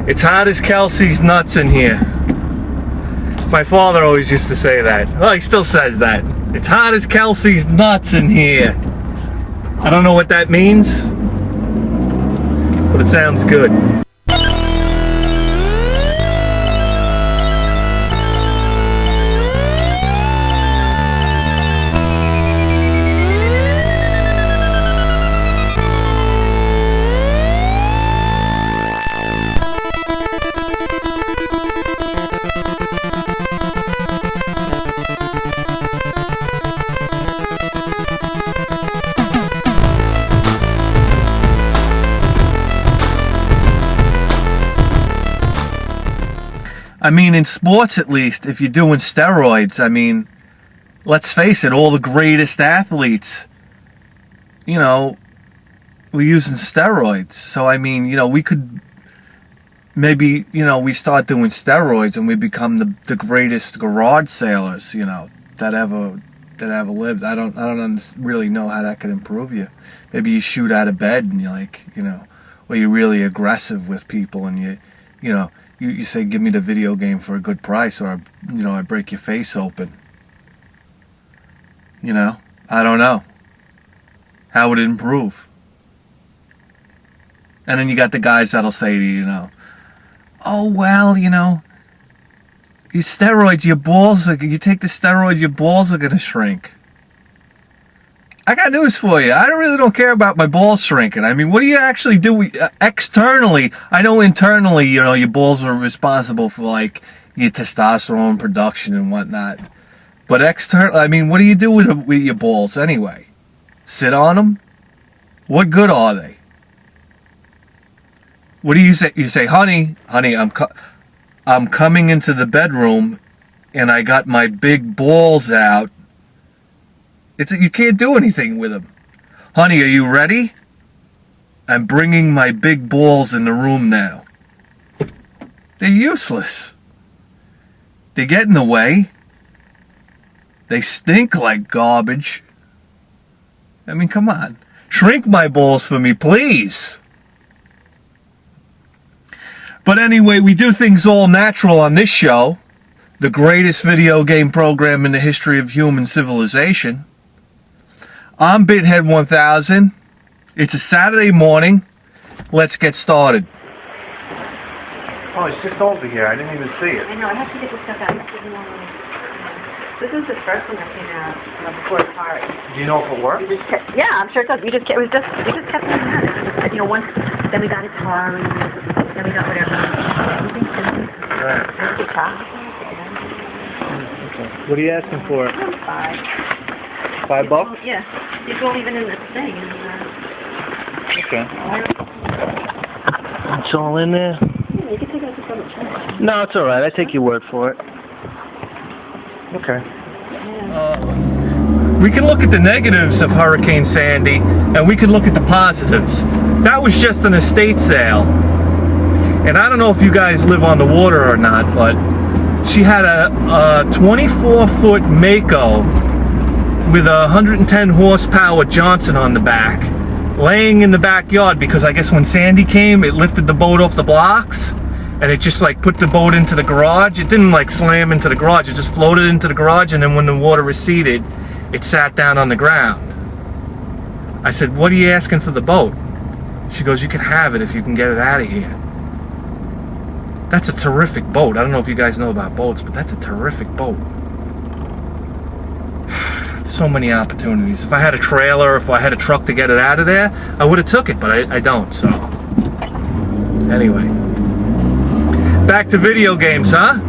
It's hot as Kelsey's nuts in here. My father always used to say that. Well, he still says that. It's hot as Kelsey's nuts in here. I don't know what that means, but it sounds good. I mean, in sports at least, if you're doing steroids, I mean, let's face it, all the greatest athletes, you know, were using steroids. So, I mean, you know, we could maybe, you know, we start doing steroids and we become the greatest garage sailors, you know, that ever lived. I don't really know how that could improve you. Maybe you shoot out of bed and you're like, you know, or you're really aggressive with people and you know, you say, give me the video game for a good price, or, you know, I break your face open. You know, I don't know. How would it improve? And then you got the guys that'll say to you, you know, oh, well, you know, you steroids, your balls, you take the steroids, your balls are going to shrink. I got news for you. I really don't care about my balls shrinking. I mean, what do you actually do externally? I know internally, you know, your balls are responsible for, like, your testosterone production and whatnot. But externally, I mean, what do you do with your balls anyway? Sit on them? What good are they? What do you say? You say, honey, I'm coming into the bedroom and I got my big balls out. You can't do anything with them. Honey, are you ready? I'm bringing my big balls in the room now. They're useless. They get in the way. They stink like garbage. I mean, come on. Shrink my balls for me, please. But anyway, we do things all natural on this show. The greatest video game program in the history of human civilization. I'm Bithead 1000. It's a Saturday morning. Let's get started. Oh, it's just over here. I didn't even see it. I know. I have to get this stuff out. This is the first one that came out before the fire. Do you know if it worked? Yeah, I'm sure it does. We just kept it out. You know, once then we got his car, and then we got whatever. Right. Okay. What are you asking for it? $5? Yeah. It's all even in this thing. Okay. It's all in there? Yeah, you can take it out to some trash. No, it's alright. I take your word for it. Okay. We can look at the negatives of Hurricane Sandy, and we can look at the positives. That was just an estate sale. And I don't know if you guys live on the water or not, but she had a 24-foot Mako with a 110 horsepower Johnson on the back, laying in the backyard, because I guess when Sandy came, it lifted the boat off the blocks, and it just like put the boat into the garage. It didn't like slam into the garage, it just floated into the garage, and then when the water receded, it sat down on the ground. I said, what are you asking for the boat? She goes, you can have it if you can get it out of here. That's a terrific boat. I don't know if you guys know about boats, but that's a terrific boat. So many opportunities. If I had a trailer, if I had a truck to get it out of there, I would have took it, but I don't, so. Anyway. Back to video games, huh?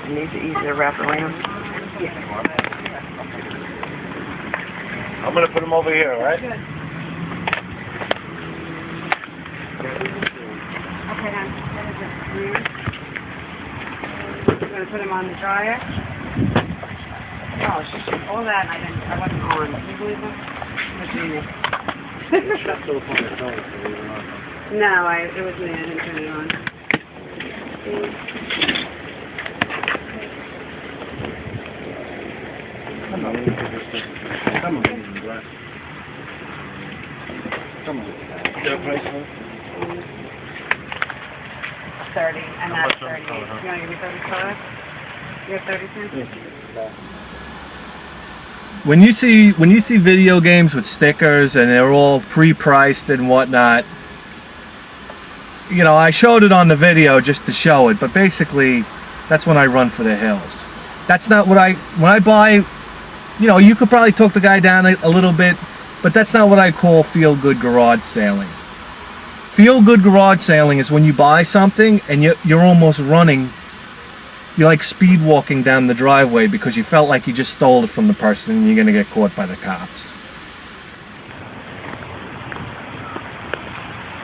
It needs to easier wrap around. I'm going to put them over here, all right? Okay, then. You're going to put them on the dryer? Oh, all that I wasn't on. Can you believe that? No, it was me. I didn't turn it on. Come on, glass. Come on. Their price, huh? 30, and that's 38. You want to give me 35? You have 30 cents? Yes. When you see video games with stickers and they're all pre-priced and whatnot, you know, I showed it on the video just to show it, but basically that's when I run for the hills. That's not what when I buy, you know, you could probably talk the guy down a little bit, but that's not what I call feel-good garage sailing. Feel-good garage sailing is when you buy something and you're almost running. You're like speed walking down the driveway because you felt like you just stole it from the person and you're going to get caught by the cops.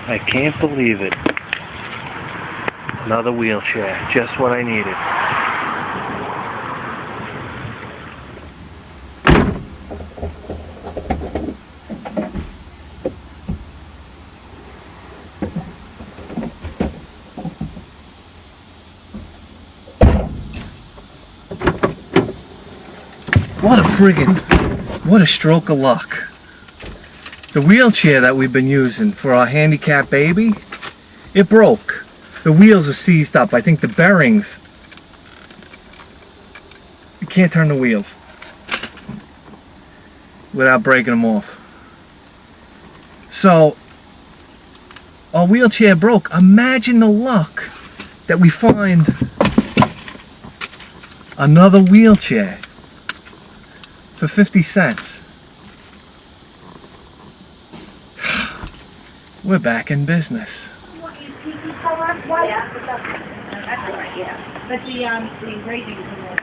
I can't believe it. Another wheelchair, just what I needed. What a stroke of luck. The wheelchair that we've been using for our handicapped baby, it broke. The wheels are seized up. I think the bearings, you can't turn the wheels without breaking them off. So, our wheelchair broke. Imagine the luck that we find another wheelchair for 50 cents. We're back in business. Yeah, that's all right, yeah. But the engraving is in there.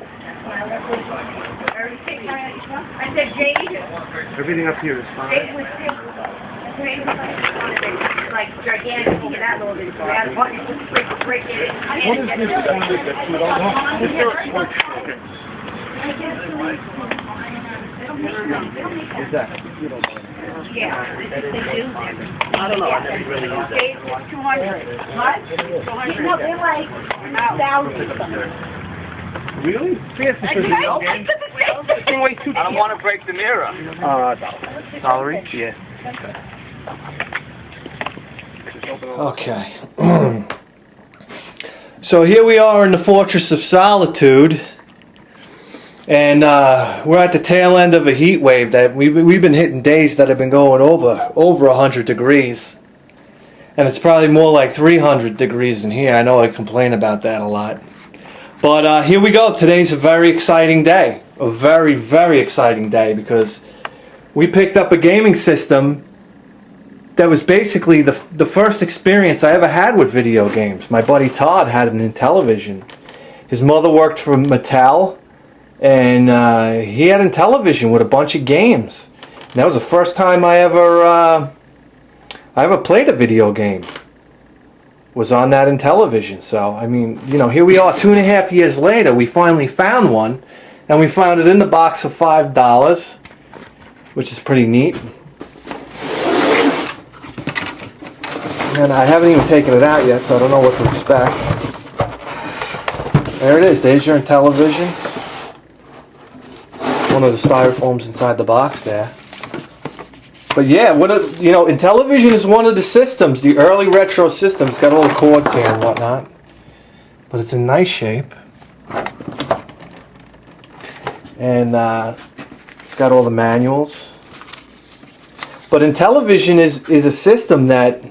I said Jade. Everything up here is fine. Jade was still. Jade was like gigantic. Look at that little bit. That button just break it. What is this? Is that? Yeah, they do. I don't know. I never really used that. Jade was 200. What? 200. No, they're like 1,000. Really? Yes, I don't want to break the mirror. Salary? Yeah. Okay. So here we are in the Fortress of Solitude, and we're at the tail end of a heat wave that we've been hitting days that have been going over 100 degrees, and it's probably more like 300 degrees in here. I know I complain about that a lot, but here we go. Today's a very exciting day, a very, very exciting day, because we picked up a gaming system that was basically the first experience I ever had with video games. My buddy Todd had an Intellivision. His mother worked for Mattel, and he had an Intellivision with a bunch of games. And that was the first time I ever played a video game. Was on that Intellivision. So, I mean, you know, here we are 2.5 years later. We finally found one, and we found it in the box for $5, which is pretty neat. And I haven't even taken it out yet, so I don't know what to expect. There it is. There's your Intellivision. One of the styrofoams inside the box there. But yeah, Intellivision is one of the systems, the early retro systems. It's got all the cords here and whatnot. But it's in nice shape. And it's got all the manuals. But Intellivision is a system that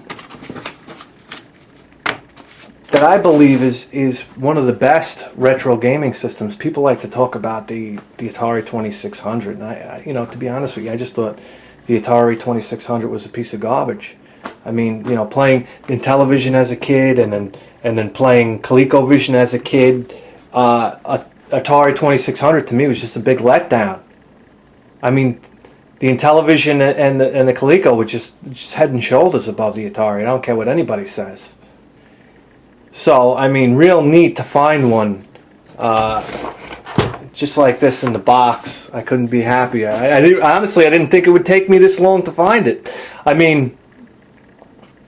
I believe is one of the best retro gaming systems. People like to talk about the Atari 2600, and I to be honest with you, I just thought the Atari 2600 was a piece of garbage. I mean, playing Intellivision as a kid, and then playing ColecoVision as a kid, Atari 2600 to me was just a big letdown. I mean, the Intellivision and the Coleco were just head and shoulders above the Atari. I don't care what anybody says. So, I mean, real neat to find one just like this in the box. I couldn't be happier. Honestly, I didn't think it would take me this long to find it. I mean,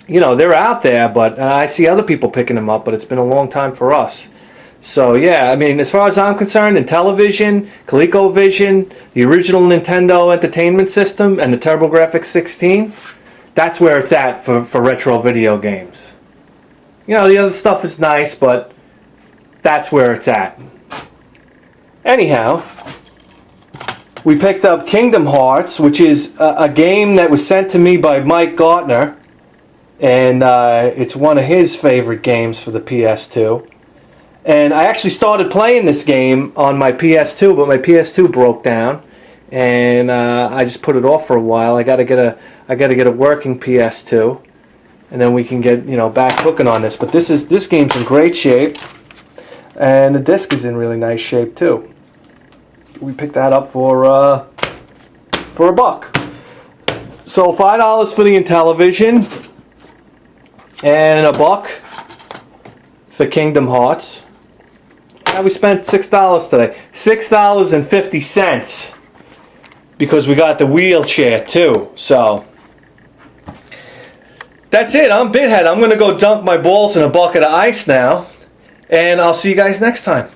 they're out there, but I see other people picking them up, but it's been a long time for us. So yeah, I mean, as far as I'm concerned, Intellivision, ColecoVision, the original Nintendo Entertainment System, and the TurboGrafx 16, that's where it's at for retro video games. You know, the other stuff is nice, but that's where it's at. Anyhow, we picked up Kingdom Hearts, which is a game that was sent to me by Mike Gartner, and it's one of his favorite games for the PS2. And I actually started playing this game on my PS2, but my PS2 broke down, and I just put it off for a while. I gotta get a working PS2, and then we can get back hooking on this. But this game's in great shape, and the disc is in really nice shape too. We picked that up for $1. So $5 for the Intellivision, and $1 for Kingdom Hearts. We spent $6 today. $6.50 because we got the wheelchair too. So that's it. I'm Bithead. I'm going to go dunk my balls in a bucket of ice now. And I'll see you guys next time.